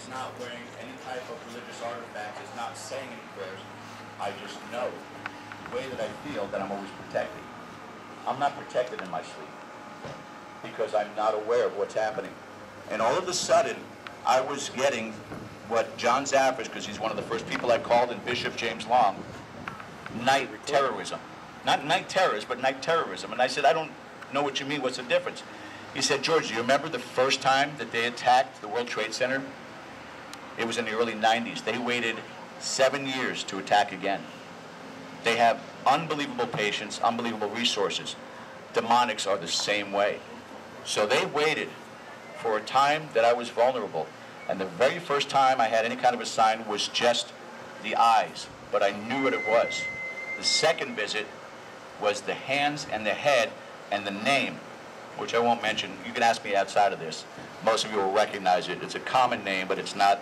is not wearing any type of religious artifact, is not saying any prayers. I just know the way that I feel that I'm always protected. I'm not protected in my sleep because I'm not aware of what's happening. And all of a sudden, I was getting what John Zaffis, because he's one of the first people I called, and Bishop James Long, night terrorism. Not night terrorists, but night terrorism. And I said, I don't know what you mean. What's the difference? He said, George, do you remember the first time that they attacked the World Trade Center? It was in the early 90s. They waited 7 years to attack again. They have unbelievable patience, unbelievable resources. Demonics are the same way. So they waited for a time that I was vulnerable. And the very first time I had any kind of a sign was just the eyes, but I knew what it was. The second visit was the hands and the head and the name, which I won't mention. You can ask me outside of this. Most of you will recognize it. It's a common name, but it's not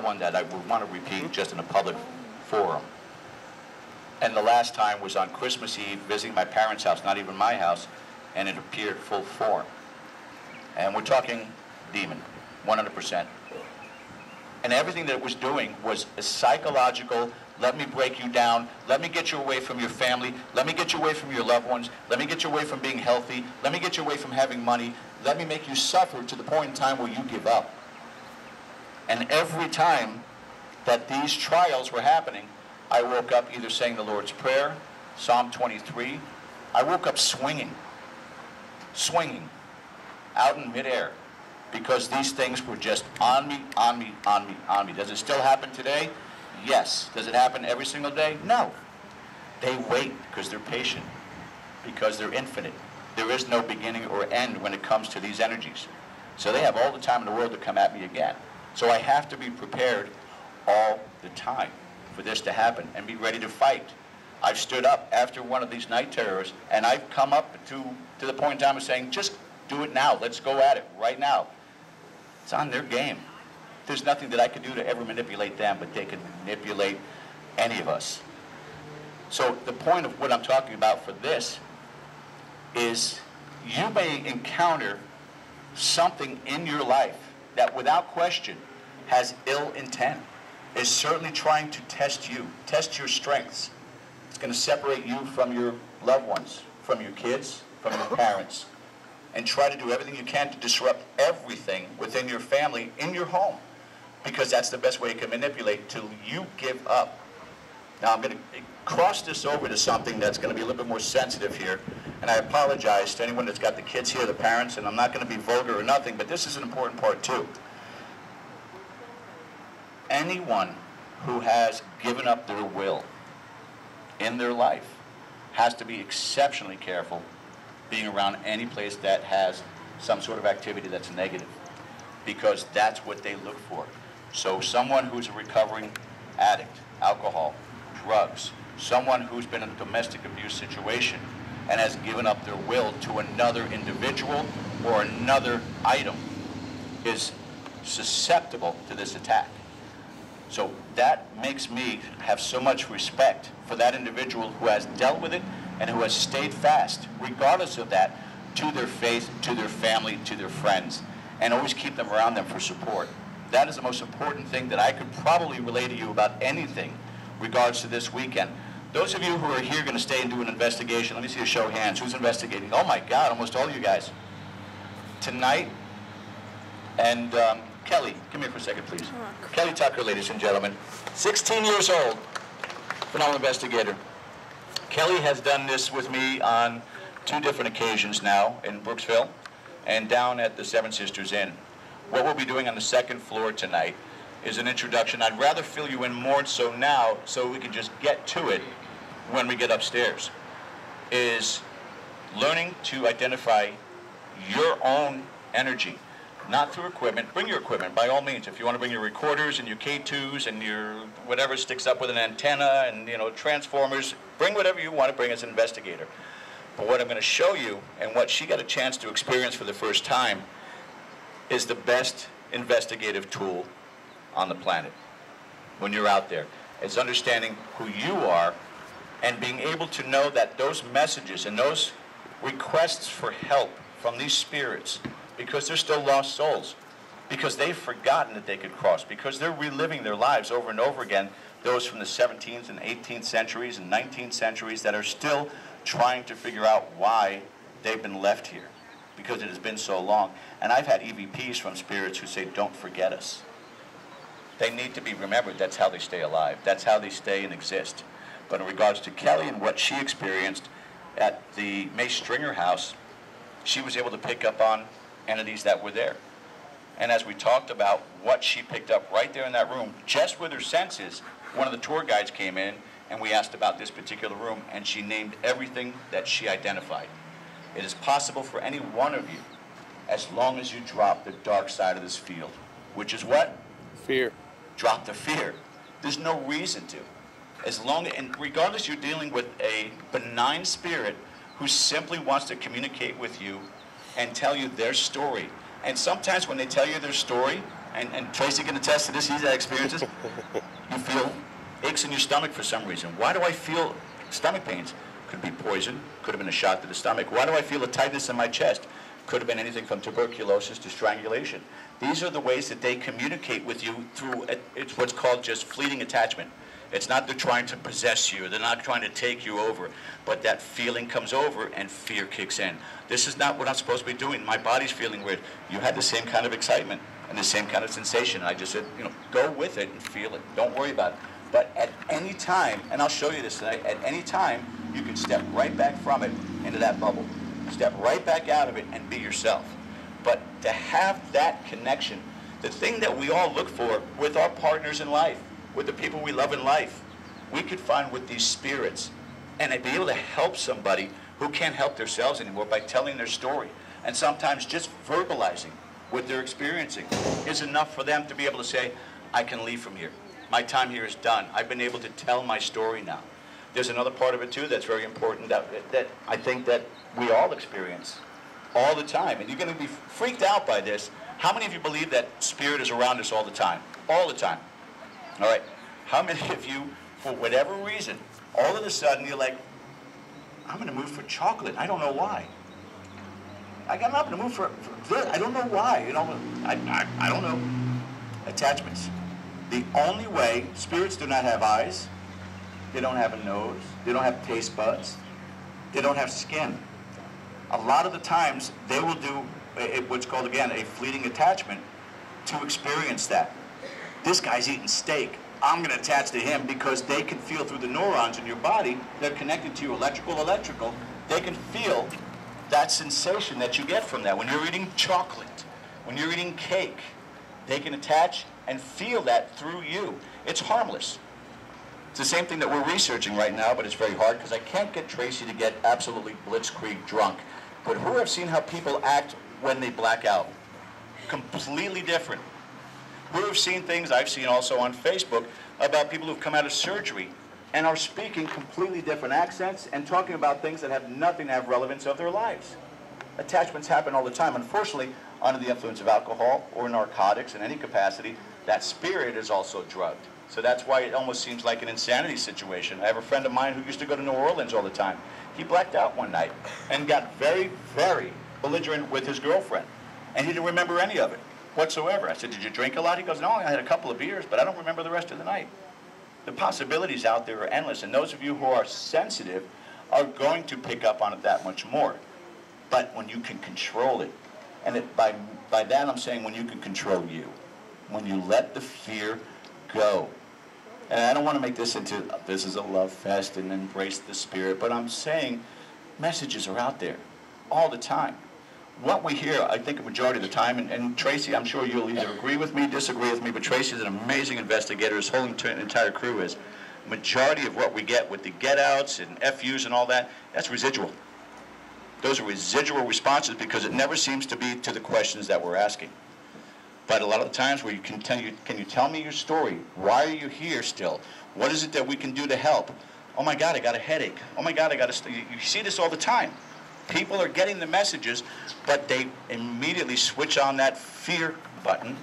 one that I would want to repeat just in a public forum. And the last time was on Christmas Eve, visiting my parents' house, not even my house, and it appeared full form. And we're talking demon, 100%. And everything that it was doing was a psychological, let me break you down, let me get you away from your family, let me get you away from your loved ones, let me get you away from being healthy, let me get you away from having money, let me make you suffer to the point in time where you give up. And every time that these trials were happening, I woke up either saying the Lord's Prayer, Psalm 23. I woke up swinging out in midair, because these things were just on me, on me, on me, on me. Does it still happen today? Yes. Does it happen every single day? No. They wait because they're patient, because they're infinite. There is no beginning or end when it comes to these energies. So they have all the time in the world to come at me again. So I have to be prepared all the time for this to happen and be ready to fight. I've stood up after one of these night terrors, and I've come up to the point in time of saying, just do it now. Let's go at it right now. It's on their game. There's nothing that I could do to ever manipulate them, but they can manipulate any of us. So the point of what I'm talking about for this is you may encounter something in your life that without question has ill intent, is certainly trying to test you, test your strengths. It's going to separate you from your loved ones, from your kids, from your parents, and try to do everything you can to disrupt everything within your family, in your home, because that's the best way you can manipulate till you give up. Now I'm going to cross this over to something that's going to be a little bit more sensitive here, and I apologize to anyone that's got the kids here, the parents, and I'm not going to be vulgar or nothing, but this is an important part too. Anyone who has given up their will in their life has to be exceptionally careful being around any place that has some sort of activity that's negative, because that's what they look for. So someone who's a recovering addict, alcohol, drugs, someone who's been in a domestic abuse situation and has given up their will to another individual or another item is susceptible to this attack. So that makes me have so much respect for that individual who has dealt with it and who has stayed fast, regardless of that, to their faith, to their family, to their friends, and always keep them around them for support. That is the most important thing that I could probably relay to you about anything regards to this weekend. Those of you who are here going to stay and do an investigation, let me see a show of hands. Who's investigating? Oh my God, almost all of you guys. Tonight, and Kelly, come here for a second, please. Kelly Tucker, ladies and gentlemen, 16 years old, phenomenal investigator. Kelly has done this with me on 2 different occasions now in Brooksville and down at the Seven Sisters Inn. What we'll be doing on the 2nd floor tonight is an introduction. I'd rather fill you in more so now so we can just get to it when we get upstairs, is learning to identify your own energy. Not through equipment. Bring your equipment, by all means. If you want to bring your recorders and your K2s and your whatever sticks up with an antenna and, you know, transformers, bring whatever you want to bring as an investigator. But what I'm going to show you, and what she got a chance to experience for the first time, is the best investigative tool on the planet when you're out there. It's understanding who you are and being able to know that those messages and those requests for help from these spirits, because they're still lost souls. because they've forgotten that they could cross, because they're reliving their lives over and over again, those from the 17th and 18th centuries and 19th centuries that are still trying to figure out why they've been left here, because it has been so long. And I've had EVPs from spirits who say, don't forget us. They need to be remembered. That's how they stay alive. That's how they stay and exist. But in regards to Kelly and what she experienced at the May Stringer house, she was able to pick up on entities that were there. And as we talked about what she picked up right there in that room, just with her senses, one of the tour guides came in and we asked about this particular room, and she named everything that she identified. It is possible for any one of you, as long as you drop the dark side of this field, which is what? Fear. Drop the fear. There's no reason to. As long, and regardless, you're dealing with a benign spirit who simply wants to communicate with you and tell you their story. And sometimes when they tell you their story, and Tracy can attest to this, he's had experiences, you feel aches in your stomach for some reason. Why do I feel stomach pains? Could be poison, could have been a shot to the stomach. Why do I feel a tightness in my chest? Could have been anything from tuberculosis to strangulation. These are the ways that they communicate with you through, it's what's called just fleeting attachment. It's not they're trying to possess you, they're not trying to take you over, but that feeling comes over and fear kicks in. This is not what I'm supposed to be doing. My body's feeling weird. You had the same kind of excitement and the same kind of sensation. I just said, go with it and feel it. Don't worry about it. But at any time, and I'll show you this tonight, at any time, you can step right back from it into that bubble. Step right back out of it and be yourself. But to have that connection, the thing that we all look for with our partners in life, with the people we love in life, we could find with these spirits and be able to help somebody who can't help themselves anymore by telling their story. And sometimes just verbalizing what they're experiencing is enough for them to be able to say, I can leave from here. My time here is done. I've been able to tell my story now. There's another part of it too that's very important that I think that we all experience all the time. And you're going to be freaked out by this. How many of you believe that spirit is around us all the time? All the time. All right. How many of you, for whatever reason, all of a sudden you're like, I'm in a mood for chocolate. I don't know why. I'm not in a mood for this. I don't know why. I don't know. Attachments. The only way, spirits do not have eyes. They don't have a nose. They don't have taste buds. They don't have skin. A lot of the times, they will do what's called, again, a fleeting attachment to experience that. This guy's eating steak. I'm going to attach to him because they can feel through the neurons in your body. They're connected to you, electrical. They can feel that sensation that you get from that. When you're eating chocolate, when you're eating cake, they can attach and feel that through you. It's harmless. It's the same thing that we're researching right now, but it's very hard because I can't get Tracy to get absolutely blitzkrieg drunk. But who have seen how people act when they black out? Completely different. Who have seen things I've seen also on Facebook about people who've come out of surgery and are speaking completely different accents and talking about things that have nothing to have relevance of their lives. Attachments happen all the time. Unfortunately, under the influence of alcohol or narcotics in any capacity, that spirit is also drugged. So that's why it almost seems like an insanity situation. I have a friend of mine who used to go to New Orleans all the time. He blacked out one night and got very, very belligerent with his girlfriend. And he didn't remember any of it whatsoever. I said, did you drink a lot? He goes, no, I had a couple of beers, but I don't remember the rest of the night. The possibilities out there are endless, and those of you who are sensitive are going to pick up on it that much more. But when you can control it, and by that I'm saying when you can control you, when you let the fear go. And I don't want to make this into, this is a love fest and embrace the spirit, but I'm saying messages are out there all the time. What we hear, I think a majority of the time, and Tracy, I'm sure you'll either agree with me, disagree with me, but Tracy's an amazing investigator, his whole entire crew is. Majority of what we get with the get-outs and FUs and all that, that's residual. Those are residual responses because it never seems to be to the questions that we're asking. But a lot of the times where can you tell me your story? Why are you here still? What is it that we can do to help? Oh my God, I got a headache. Oh my God, you see this all the time. People are getting the messages, but they immediately switch on that fear button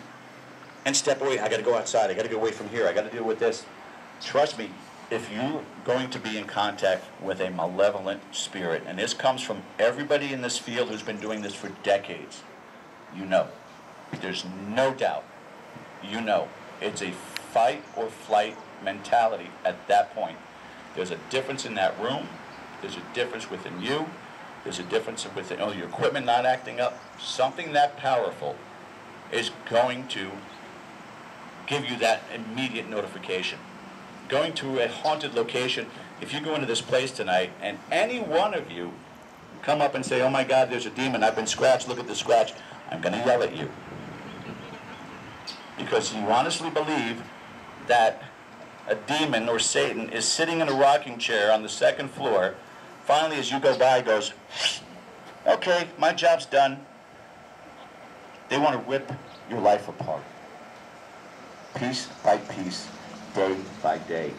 and step away. I got to go outside. I got to get away from here. I got to deal with this. Trust me, if you're going to be in contact with a malevolent spirit, and this comes from everybody in this field who's been doing this for decades, you know. There's no doubt. You know, it's a fight or flight mentality at that point. There's a difference in that room. There's a difference within you. There's a difference within your equipment not acting up. Something that powerful is going to give you that immediate notification. Going to a haunted location, if you go into this place tonight and any one of you come up and say, oh my God, there's a demon, I've been scratched, look at the scratch, I'm going to yell at you. Because you honestly believe that a demon or Satan is sitting in a rocking chair on the second floor, finally as you go by goes, okay, my job's done. They want to rip your life apart. Piece by piece, day by day.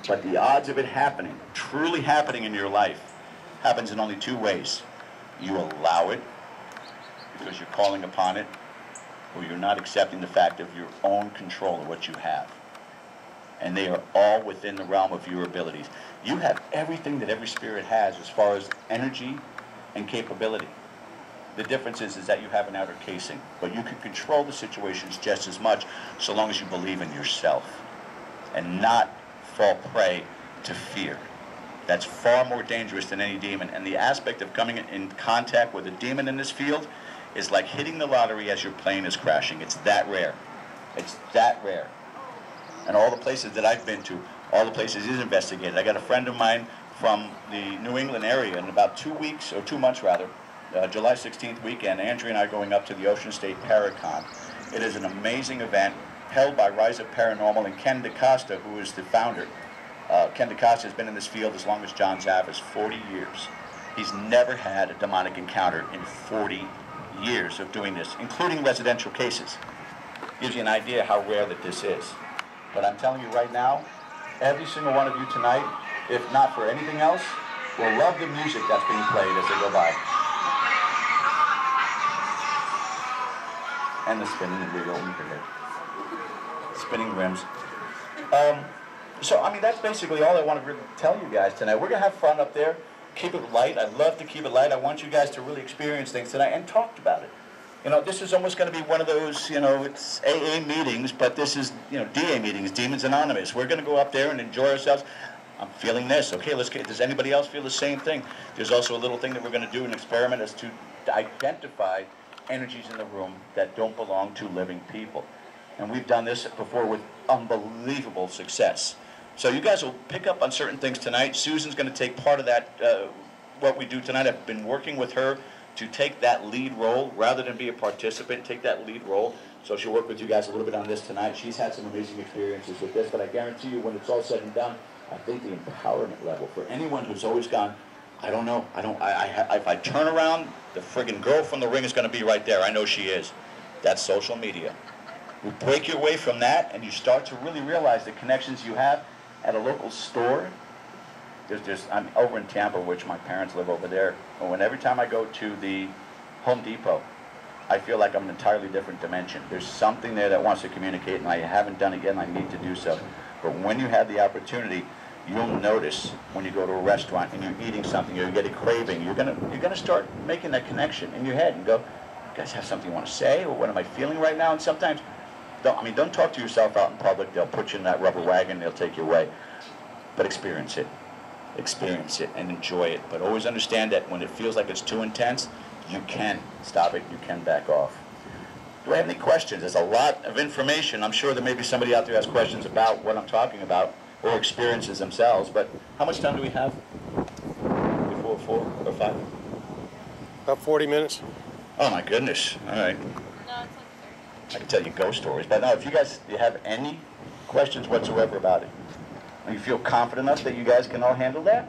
But the odds of it happening, truly happening in your life, happens in only two ways. You allow it, because you're calling upon it, or you're not accepting the fact of your own control of what you have. And they are all within the realm of your abilities. You have everything that every spirit has as far as energy and capability. The difference is that you have an outer casing, but you can control the situations just as much so long as you believe in yourself and not fall prey to fear. That's far more dangerous than any demon. And the aspect of coming in contact with a demon in this field is like hitting the lottery as your plane is crashing. It's that rare. It's that rare. And all the places that I've been to, all the places he's investigated. I got a friend of mine from the New England area in about 2 weeks, or 2 months rather, July 16th weekend, Andrea and I are going up to the Ocean State Paracon. It is an amazing event held by Rise Up Paranormal and Ken DaCosta, who is the founder. Ken DaCosta has been in this field as long as John Zavis, 40 years. He's never had a demonic encounter in 40 years of doing this, including residential cases. Gives you an idea how rare that this is. But I'm telling you right now, every single one of you tonight, if not for anything else, will love the music that's being played as they go by. And the spinning wheel, spinning rims. So, I mean, that's basically all I want to really tell you guys tonight. We're going to have fun up there. Keep it light. I'd love to keep it light. I want you guys to really experience things tonight and talk about it. You know, this is almost going to be one of those, you know, it's AA meetings, but this is, you know, DA meetings, Demons Anonymous. We're going to go up there and enjoy ourselves. I'm feeling this. Okay, let's get, does anybody else feel the same thing? There's also a little thing that we're going to do, an experiment, is to identify energies in the room that don't belong to living people. And we've done this before with unbelievable success. So you guys will pick up on certain things tonight. Susan's going to take part of that, what we do tonight. I've been working with her to take that lead role, rather than be a participant, take that lead role. So she'll work with you guys a little bit on this tonight. She's had some amazing experiences with this, but I guarantee you when it's all said and done, I think the empowerment level for anyone who's always gone, I don't know, if I turn around, the friggin' girl from the ring is going to be right there. I know she is. That's social media. You break your way from that, and you start to really realize the connections you have at a local store. I'm over in Tampa, which my parents live over there. And every time I go to the Home Depot, I feel like I'm in an entirely different dimension. There's something there that wants to communicate, and I haven't done it yet, and I need to do so. But when you have the opportunity, you'll notice when you go to a restaurant and you're eating something, or you get a craving, you're gonna start making that connection in your head and go, you guys have something you want to say, or what am I feeling right now? And sometimes, don't talk to yourself out in public. They'll put you in that rubber wagon, they'll take you away. But experience it. Experience it and enjoy it. But always understand that when it feels like it's too intense, you can stop it, you can back off. Do I have any questions? There's a lot of information. I'm sure there may be somebody out there who has questions about what I'm talking about, or experiences themselves, but how much time do we have? Before 4 or 5? About 40 minutes. Oh my goodness, all right. No, it's like 30. I can tell you ghost stories, but no, if you guys have any questions whatsoever about it, and you feel confident enough that you guys can all handle that?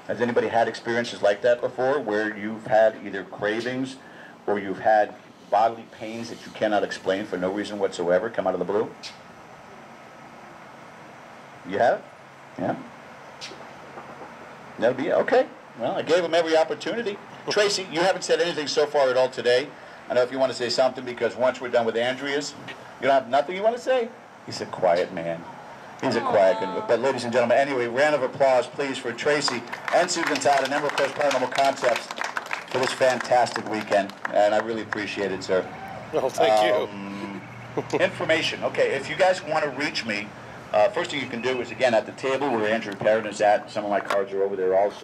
Has anybody had experiences like that before, where you've had either cravings or you've had bodily pains that you cannot explain for no reason whatsoever come out of the blue? You have? Yeah? That'll be it. Okay. Well, I gave them every opportunity. Tracy, you haven't said anything so far at all today. I know if you want to say something, because once we're done with Andrea's, you don't have nothing you want to say? He's a quiet man. He's a quiet man. But ladies and gentlemen, anyway, round of applause, please, for Tracy and Susan Todd and Emerald Coast Paranormal Concepts for this fantastic weekend, and I really appreciate it, sir. Oh, thank you. Information. Okay, if you guys want to reach me, first thing you can do is, again, at the table where Andrew Perrin is at. Some of my cards are over there also.